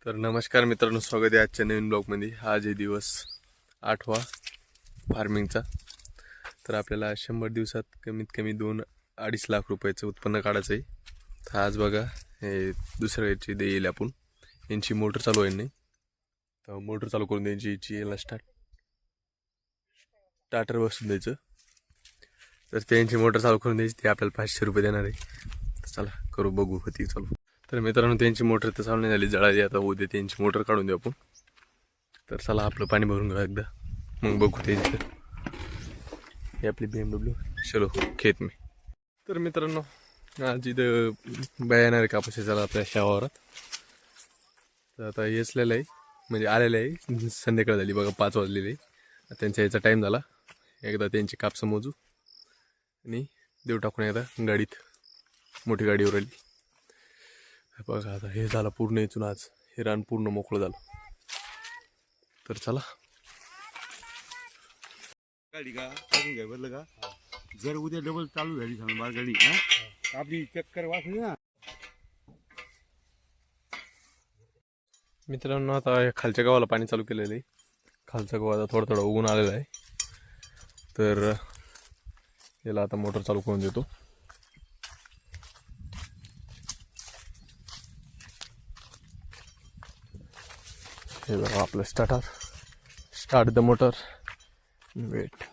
तर नमस्कार मित्रांनो, स्वागत आहे आजच्या नवीन ब्लॉगमध्ये. आज आहे दिवस 8वा फार्मिंगचा. तर आपल्याला 100 दिवसात कमीत कमी 2-2.5 लाख रुपयाचं उत्पन्न काढायचं आहे. तर आज बघा, हे दुसऱ्या याची देईल आपण. यांची मोटर चालू आहे नाही, तर मोटर चालू करून द्यायची. याला स्टार्टर बसून द्यायचं. तर त्यांची मोटर चालू करून द्यायची. ते आपल्याला 500 रुपये देणार आहे. तर चला करू, बघू होती चालू. तर मित्रांनो, त्यांची मोटर तर चालू नाही झाली, जळाली. आता उद्या त्यांची मोटर काढून देऊ आपण. तर चला आपलं पाणी भरून घेऊ एकदा, मग बघू त्यांचं. हे आपली BMW. चलो खेत मी. तर मित्रांनो, आज इथं बाया येणार आहे कापूसाला आपल्या शावारात. तर आता येसलेलं आहे, म्हणजे आलेलं आहे. संध्याकाळ झाली बघा, 5 वाजलेले. त्यांचा यायचा टाईम झाला. एकदा त्यांची कापसं मोजू आणि देऊ टाकून एकदा गाडीत. मोठी गाडीवर आली बघा. आता हे झालं पूर्ण इथून, आज हे रान पूर्ण मोकळं झालं. तर चला गाडी का टाकून घ्या बरं का. जर उद्या डबल चालू झाली समजा गाडी आपली चक्कर वाचली ना. मित्रांनो, आता खालच्या गावाला पाणी चालू केलेलं आहे. खालचा गाव आता थोडा थोडा उगून आलेला आहे. तर याला आता मोटर चालू करून देतो. हे बघा आपलं स्टार्ट द मोटर. वेट.